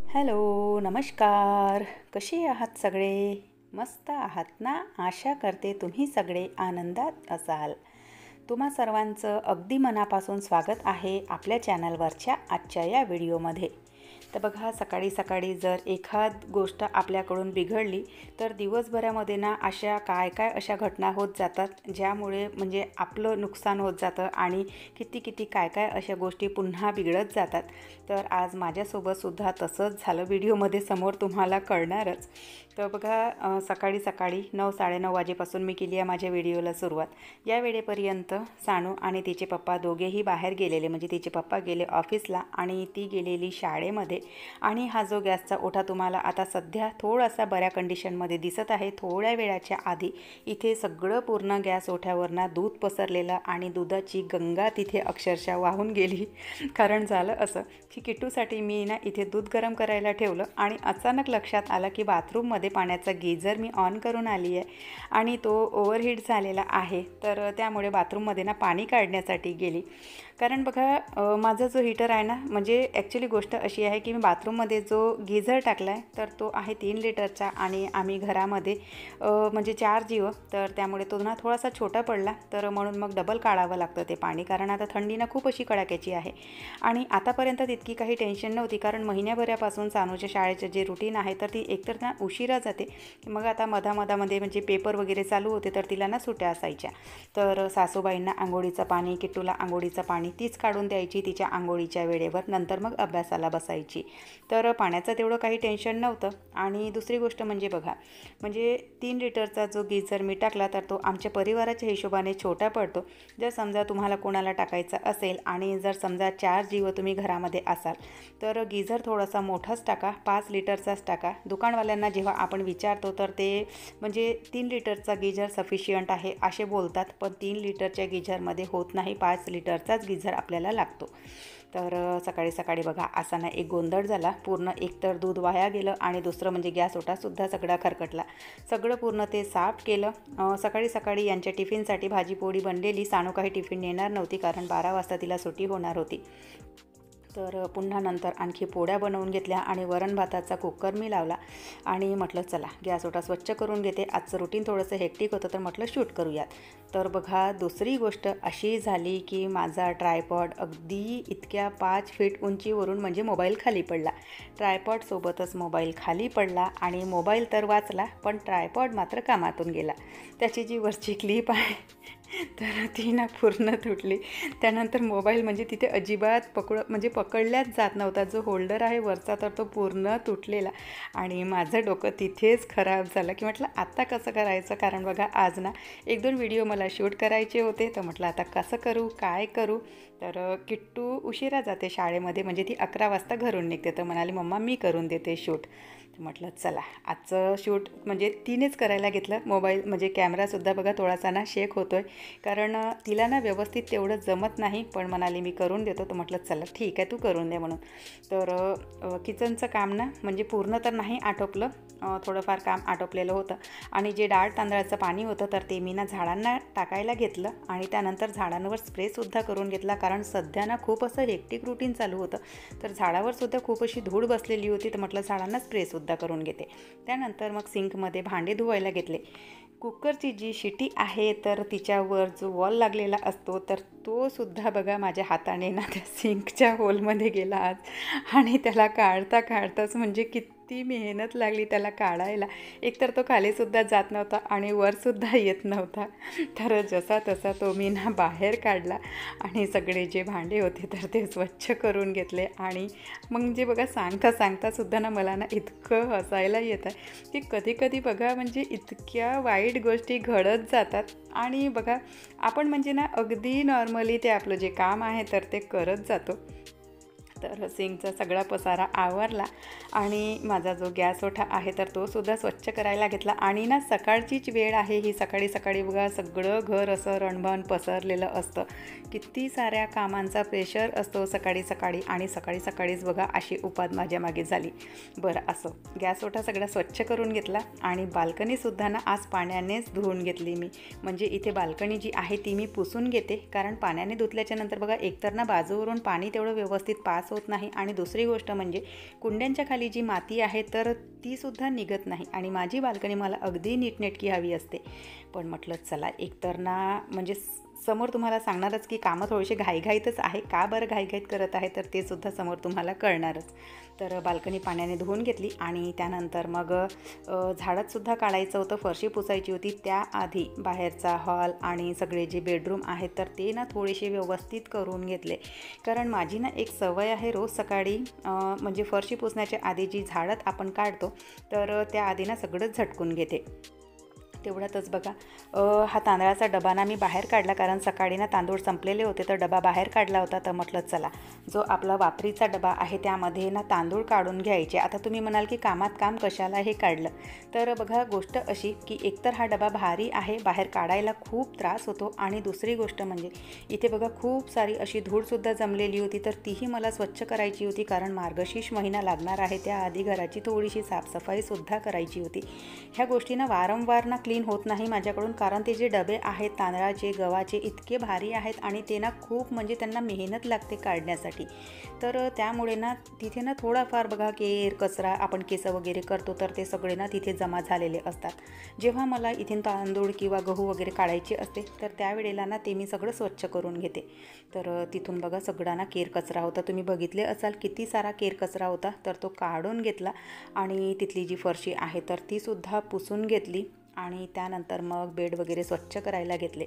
Hello, नमस्कार. कसे आहात सगळे? मस्त आहात ना? आशा करते तुम्ही सगळे आनंदात असाल. तुम्हा सर्वांचं अगदी मनापासून स्वागत आहे आपल्या चॅनलवरच्या आजच्या या व्हिडिओमध्ये. तर बघा, सकाळी सकाळी जर एखाद गोष्ट आपल्याकडून बिघडली तर दिवसभरामध्ये ना अशा काय अशा घटना होत जातात ज्यामुळे म्हणजे आपलं नुकसान होत जातं आणि किती काय अशा गोष्टी पुन्हा बिघडत जातात. तर आज माझ्यासोबतसुद्धा तसंच झालं. व्हिडिओमध्ये समोर तुम्हाला कळणारच. तर बघा, सकाळी सकाळी 9-9:30 वाजेपासून मी केली आहे माझ्या व्हिडिओला सुरुवात. या वेळेपर्यंत सानू आणि तिचे पप्पा दोघेही बाहेर गेलेले, म्हणजे तिचे पप्पा गेले ऑफिसला आणि ती गेलेली शाळेमध्ये. आणि हा जो गॅसचा ओठा तुम्हाला आता सध्या थोडासा बऱ्या कंडिशनमध्ये दिसत आहे. थोड्या वेळाच्या आधी इथे सगळं पूर्ण गॅस ओठ्यावरनं दूध पसरलेलं आणि दुधाची गंगा तिथे अक्षरशः वाहून गेली. कारण झालं असं की किट्टूसाठी मी ना इथे दूध गरम करायला ठेवलं आणि अचानक लक्षात आलं की बाथरूममध्ये पाण्याचा गीझर मी ऑन करून आली आहे आणि तो ओव्हरहीट झालेला आहे. तर त्यामुळे बाथरूममध्ये ना पाणी काढण्यासाठी गेली. कारण बघा, माझा जो हीटर आहे ना, म्हणजे ॲक्च्युली गोष्ट अशी आहे की मी बाथरूममध्ये जो गीझर टाकला आहे तर तो आहे 3 लिटरचा आणि आम्ही घरामध्ये म्हणजे 4 जीव, तर त्यामुळे तो ना थोडासा छोटा पडला. तर म्हणून मग डबल काढावं लागतं ते पाणी, कारण आता थंडी ना खूप अशी कडाक्याची आहे. आणि आतापर्यंत तितकी काही टेन्शन नव्हती, कारण महिन्याभरापासून सानूच्या शाळेचं जे रुटीन आहे तर ती एकतर ना उशिरा जाते. मग आता मधामध्ये म्हणजे पेपर वगैरे चालू होते तर तिला ना सुट्ट्या असायच्या. तर सासूबाईंना आंघोळीचं पाणी, किट्टूला आंघोळीचं पाणी तीच काढून द्यायची तिच्या आंघोळीच्या वेळेवर. नंतर मग अभ्यासाला बसायची. तर पाण्याचं तेवढं काही टेन्शन नव्हतं. आणि दुसरी गोष्ट म्हणजे बघा, म्हणजे 3 लिटरचा जो गीझर मी टाकला तर तो आमच्या परिवाराच्या हिशोबाने छोटा पडतो. जर समजा तुम्हाला कोणाला टाकायचा असेल आणि जर समजा 4 जीव तुम्ही घरामध्ये असाल तर गीझर थोडासा मोठाच टाका, 5 लिटरचाच टाका. दुकानवाल्यांना जेव्हा आपण विचारतो तर ते म्हणजे 3 लिटरचा गीझर सफिशियंट आहे असे बोलतात, पण 3 लिटरच्या गीझरमध्ये होत नाही, 5 लिटरचाच गीझर आपल्याला लागतो. तर सकाळी सकाळी बघा असा ना एक गोंधळ झाला पूर्ण. एकतर दूध वाया गेलं आणि दुसरं म्हणजे गॅस ओठासुद्धा सगळा खरकटला. सगळं पूर्ण ते साफ केलं. सकाळी सकाळी यांच्या टिफिनसाठी भाजी पोळी बनलेली. सानू काही टिफिन नेणार नव्हती कारण 12 वाजता तिला सुट्टी होणार होती. तर पुन्हा नंतर आणखी पोळ्या बनवून घेतल्या आणि वरण भाताचा कुकर मी लावला आणि म्हटलं चला गॅस ओटा स्वच्छ करून घेते. आजचं रुटीन थोडंसं हेक्टिक होतं तर म्हटलं शूट करूयात. तर बघा, दुसरी गोष्ट अशी झाली की माझा ट्रायपॉड अगदी इतक्या 5 फीट उंचीवरून म्हणजे मोबाईल खाली पडला. ट्रायपॉडसोबतच मोबाईल खाली पडला आणि मोबाईल तर वाचला पण ट्रायपॉड मात्र कामातून गेला. त्याची जी वरची क्लिप आहे तर ती ना पूर्ण तुटली. त्यानंतर मोबाईल म्हणजे तिथे अजिबात पकडल्याच जात नव्हता. जो होल्डर आहे वरचा तर तो पूर्ण तुटलेला आणि माझं डोकं तिथेच खराब झालं की म्हटलं आता कसं करायचं. कारण बघा, आज ना 1-2 व्हिडिओ मला शूट करायचे होते. तर म्हटलं आता कसं करू, काय करू. तर किट्टू उशिरा जाते शाळेमध्ये, म्हणजे ती 11 वाजता घरून निघते. तर म्हणाली मम्मा मी करून देते शूट. म्हटलं चला आजचं शूट म्हणजे तिनेच करायला घेतलं. मोबाईल म्हणजे कॅमेरासुद्धा बघा थोडासा ना शेक होतो आहे, कारण तिला ना व्यवस्थित तेवढं जमत नाही, पण म्हणाली मी करून देतो. तर म्हटलं चला ठीक आहे तू करून दे म्हणून. तर किचनचं काम ना म्हणजे पूर्ण तर नाही आटोपलं, थोडंफार काम आटोपलेलं होतं. आणि जे डाळ तांदळाचं पाणी होतं तर ते मी ना झाडांना टाकायला घेतलं आणि त्यानंतर झाडांवर स्प्रेसुद्धा करून घेतला. कारण सध्या ना खूप असं हेक्टिक रुटीन चालू होतं, तर झाडावरसुद्धा खूप अशी धूळ बसलेली होती. तर म्हटलं झाडांना स्प्रेसुद्धा करून घेते. त्यानंतर मग सिंकमध्ये भांडे धुवायला घेतले. कुकरची जी शिटी आहे तर तिच्यावर जो वॉल लागलेला असतो तर तो सुद्धा बघा माझ्या हाताने ना त्या सिंकच्या होलमध्ये गेला आज. आणि त्याला काढताच म्हणजे किती मेहनत लागली त्याला काढायला. एकतर तो खालीसुद्धा जात नव्हता आणि वरसुद्धा येत नव्हता. तर जसा तसा तो मी ना बाहेर काढला आणि सगळे जे भांडे होते तर ते स्वच्छ करून घेतले. आणि मग जे बघा सांगतासुद्धा ना मला ना इतकं हसायला येत आहे की कधी बघा म्हणजे इतक्या वाईट गोष्टी घडत जातात. आणि बघा आपण म्हणजे ना अगदी नॉर्मली ते आपलं जे काम आहे तर ते करत जातो. तर सिंकचा सगळा पसारा आवरला आणि माझा जो गॅस ओठा आहे तर तो सुद्धा स्वच्छ करायला घेतला. आणि ना सकाळचीच वेळ आहे ही. सकाळी सकाळी बघा सगळं घर असं रणभण पसरलेलं असतं. किती साऱ्या कामांचा प्रेशर असतो सकाळी सकाळी आणि सकाळी सकाळीच बघा अशी उपाद माझ्या मागे झाली. बरं असं गॅस ओठा सगळा स्वच्छ करून घेतला आणि बाल्कनीसुद्धा ना आज पाण्यानेच धुवून घेतली मी. म्हणजे इथे बाल्कनी जी आहे ती मी पुसून घेते, कारण पाण्याने धुतल्याच्या नंतर बघा एकतर ना बाजूवरून पाणी तेवढं व्यवस्थित पास त्रास होत नाही आणि दुसरी गोष्ट म्हणजे कुंड्यांच्या खाली जी माती आहे तर तीसुद्धा निघत नाही आणि माझी बाल्कनी मला अगदी नीटनेटकी हवी असते. पण म्हटलं चला एकतर ना म्हणजे समोर तुम्हाला सांगणारच की कामं थोडेसे घाईघाईतच आहे. का बरं घाईघाईत करत आहे तर ते सुद्धा समोर तुम्हाला कळणारच. तर बाल्कनी पाण्याने धुवून घेतली आणि त्यानंतर मग झाडतसुद्धा काढायचं होतं, फरशी पुसायची होती. त्याआधी बाहेरचा हॉल आणि सगळे जे बेडरूम आहेत तर ते ना थोडेसे व्यवस्थित करून घेतले. कारण माझी ना एक सवय आहे रोज सकाळी म्हणजे फरशी पुसण्याच्या आधी जी झाडत आपण काढतो तर त्याआधी ना सगळंच झटकून घेते. तेवढ्यातच बघा हा तांदळाचा डबा ना मी बाहेर काढला, कारण सकाळी ना तांदूळ संपलेले होते तर डबा बाहेर काढला होता. तर म्हटलं चला जो आपला वापरीचा डबा आहे त्यामध्ये ना तांदूळ काढून घ्यायचे. आता तुम्ही म्हणाल की कामात काम कशाला हे काढलं, तर बघा गोष्ट अशी की एकतर हा डबा भारी आहे, बाहेर काढायला खूप त्रास होतो आणि दुसरी गोष्ट म्हणजे इथे बघा खूप सारी अशी धूळसुद्धा जमलेली होती तर तीही मला स्वच्छ करायची होती. कारण मार्गशीर्ष महिना लागणार आहे, त्याआधी घराची थोडीशी साफसफाईसुद्धा करायची होती. ह्या गोष्टी ना वारंवार ना क्लीन होत नाही माझ्याकडून, कारण ते जे डबे आहेत तांदळाचे गव्हाचे इतके भारी आहेत आणि ते ना खूप म्हणजे त्यांना मेहनत लागते काढण्यासाठी. तर त्यामुळे ना तिथे ना थोडाफार बघा केर कचरा आपण केसं वगैरे करतो तर ते सगळे ना तिथे जमा झालेले असतात. जेव्हा मला इथून तांदूळ किंवा गहू वगैरे काढायचे असते तर त्यावेळेला ना ते मी सगळं स्वच्छ करून घेते. तर तिथून बघा सगळा ना केर कचरा होता, तुम्ही बघितले असाल किती सारा केर कचरा होता. तर तो काढून घेतला आणि तिथली जी फरशी आहे तर तीसुद्धा पुसून घेतली आणि त्यानंतर मग बेड वगैरे स्वच्छ करायला घेतले.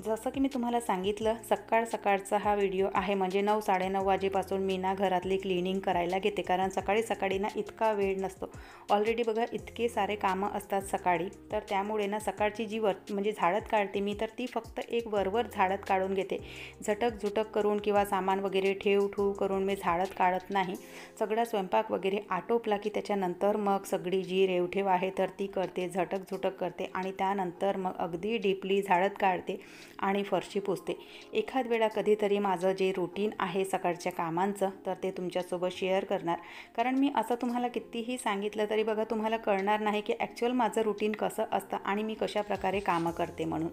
जसं की मी तुम्हाला सांगितलं सकाळचा हा व्हिडिओ आहे, म्हणजे 9-9:30 वाजेपासून मी ना घरातली क्लिनिंग करायला घेते. कारण सकाळी ना इतका वेळ नसतो. ऑलरेडी बघा इतके सारे कामं असतात सकाळी, तर त्यामुळे ना सकाळची जी म्हणजे झाडत काढते मी तर ती फक्त एक वरवर झाडत काढून घेते. झटक करून किंवा सामान वगैरे ठेव करून मी झाडत काढत नाही. सगळा स्वयंपाक वगैरे आटोपला की त्याच्यानंतर मग सगळी जी रेवठेव आहे तर ती करते, झटक करते आणि त्यानंतर मग अगदी डीपली झाडत काढते आणि फरशी पुसते. एखाद वेळा कधीतरी माझं जे रुटीन आहे सकाळच्या कामांचं तर ते तुमच्यासोबत शेअर करणार. कारण मी असं तुम्हाला कितीही सांगितलं तरी बघा तुम्हाला कळणार नाही की ॲक्च्युअल माझं रुटीन कसं असतं आणि मी कशा प्रकारे कामं करते म्हणून.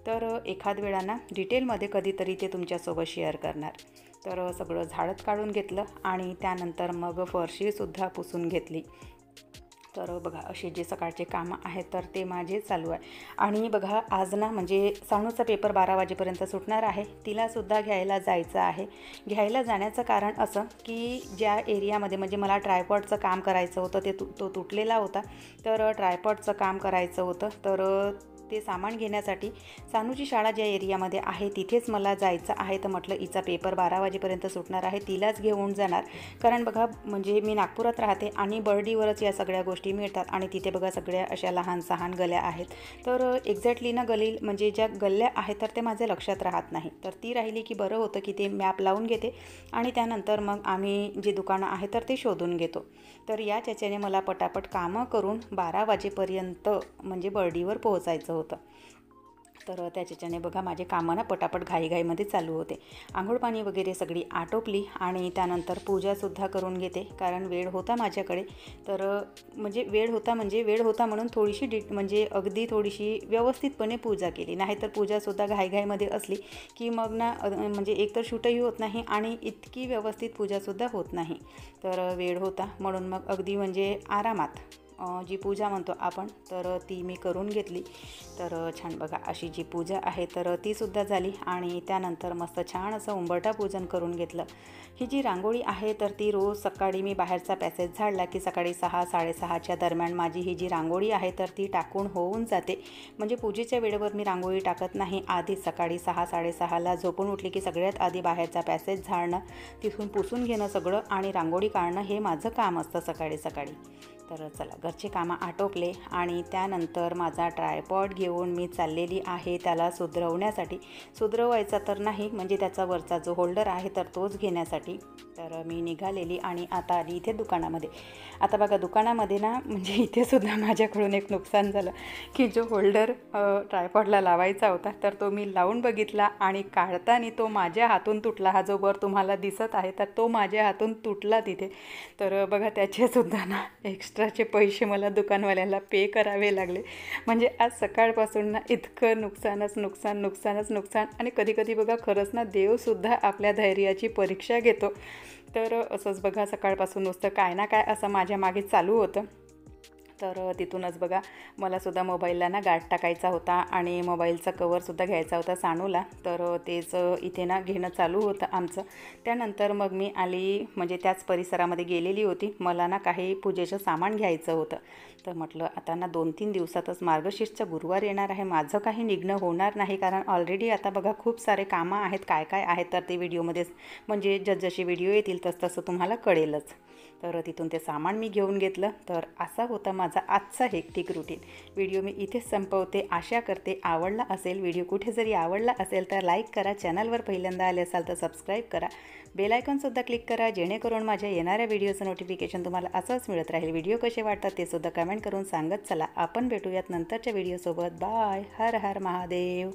तर एखाद वेळा ना डिटेलमध्ये कधीतरी ते तुमच्यासोबत शेअर करणार. तर सगळं झाडत काढून घेतलं आणि त्यानंतर मग फरशीसुद्धा पुसून घेतली. तर बघा असे जे सकाळचे कामं आहेत तर ते माझे चालू आहे. आणि बघा आज ना म्हणजे सानूचा पेपर 12 वाजेपर्यंत सुटणार आहे, तिलासुद्धा घ्यायला जायचं आहे. घ्यायला जाण्याचं कारण असं की ज्या एरियामध्ये म्हणजे मला ट्रायपॉडचं काम करायचं होतं तो तुटलेला होता, तर ट्रायपॉडचं काम करायचं होतं. तर ते सामान घेण्यासाठी सानूची शाळा ज्या एरियामध्ये आहे तिथेच मला जायचं आहे. तर म्हटलं हिचा पेपर 12 वाजेपर्यंत सुटणार आहे, तिलाच घेऊन जाणार. कारण बघा म्हणजे मी नागपुरात राहते आणि बर्डीवरच या सगळ्या गोष्टी मिळतात आणि तिथे बघा सगळ्या अशा लहान गल्या आहेत. तर एक्झॅक्टली ना गली म्हणजे ज्या गल्ल्या आहेत तर ते माझ्या लक्षात राहत नाही. तर ती राहिली की बरं होतं की ते मॅप लावून घेते आणि त्यानंतर मग आम्ही जे दुकानं आहे तर ते शोधून घेतो. तर या त्याच्याने मला पटापट कामं करून 12 वाजेपर्यंत म्हणजे बर्डीवर पोहोचायचं होतं. तर त्याच्याने बघा माझे कामं ना पटापट घाईघाईमध्ये चालू होते. आंघोळ पाणी वगैरे सगळी आटोपली आणि त्यानंतर पूजासुद्धा करून घेते. कारण वेळ होता माझ्याकडे. तर म्हणजे वेळ होता म्हणून थोडीशी म्हणजे अगदी थोडीशी व्यवस्थितपणे पूजा केली. नाहीतर पूजासुद्धा घाईघाईमध्ये असली की मग ना म्हणजे एकतर शूटही होत नाही आणि इतकी व्यवस्थित पूजासुद्धा होत नाही. तर वेळ होता म्हणून मग अगदी म्हणजे आरामात जी पूजा म्हणतो आपण तर ती मी करून घेतली. तर छान बघा अशी जी पूजा आहे तर तीसुद्धा झाली आणि त्यानंतर मस्त छान असं उंबरठा पूजन करून घेतलं. ही जी रांगोळी आहे तर ती रोज सकाळी मी बाहेरचा पॅसेज झाडला की सकाळी 6-6:30च्या दरम्यान माझी ही जी रांगोळी आहे तर ती टाकून होऊन जाते. म्हणजे पूजेच्या वेळेवर मी रांगोळी टाकत नाही. आधी सकाळी 6-6:30ला झोपून उठली की सगळ्यात आधी बाहेरचा पॅसेज झाडणं, तिथून पुसून घेणं सगळं आणि रांगोळी काढणं हे माझं काम असतं सकाळी. तर चला घरचे कामं आटोपले आणि त्यानंतर माझा ट्रायपॉड घेऊन मी चाललेली आहे त्याला सुधरवण्यासाठी. सुधरवायचा तर नाही म्हणजे त्याचा वरचा जो होल्डर आहे तर तोच घेण्यासाठी. तर मी निघालेली आणि आता आली इथे दुकानामध्ये. आता बघा दुकानामध्ये ना म्हणजे इथेसुद्धा माझ्याकडून एक नुकसान झालं की जो होल्डर ट्रायपॉडला लावायचा होता तर तो मी लावून बघितला आणि काढताना तो माझ्या हातून तुटला. हा जो वर तुम्हाला दिसत आहे तर तो माझ्या हातून तुटला तिथे. तर बघा त्याचेसुद्धा ना एक्स्ट्राचे पैसे पैसे मला दुकानवाल्याला पे करावे लागले. म्हणजे आज सकाळपासून ना इतकं नुकसान आणि कधी बघा खरंच ना देवसुद्धा आपल्या धैर्याची परीक्षा घेतो. तर असंच बघा सकाळपासून नुसतं काय ना काय असं माझ्या मागे चालू होतं. तर तिथूनच बघा मलासुद्धा मोबाईलला ना गाठ टाकायचा होता आणि मोबाईलचा कवरसुद्धा घ्यायचा होता सानूला. तर तेच इथे ना घेणं चालू होतं आमचं. त्यानंतर मग मी आली, म्हणजे त्याच परिसरामध्ये गेलेली होती. मला ना काही पूजेचं सामान घ्यायचं होतं. तर म्हटलं आता ना 2-3 दिवसातच मार्गशीर्षचा गुरुवार येणार आहे, माझं काही निघणं होणार नाही, कारण ऑलरेडी आता बघा खूप सारे कामं आहेत. काय काय आहेत तर ते व्हिडिओमध्येच, म्हणजे जसजसे व्हिडिओ येतील तसं तुम्हाला कळेलच. तर तिथून ते सामान मी घेऊन घेतलं. तर असा होता माझा आजचा हेक्टिक रुटीन. व्हिडिओ मी इथेच संपवते. आशा करते आवडला असेल. व्हिडिओ कुठे जरी आवडला असेल तर लाईक करा, चॅनलवर पहिल्यांदा आले असाल तर सबस्क्राईब करा, बेल आयकॉनसुद्धा क्लिक करा, जेणेकरून माझ्या येणाऱ्या व्हिडिओचं नोटिफिकेशन तुम्हाला असंच मिळत राहील. व्हिडिओ कसे वाटतात ते सुद्धा कमेंट करून सांगत चला. आपण भेटूयात नंतरच्या व्हिडिओसोबत. बाय. हर हर महादेव.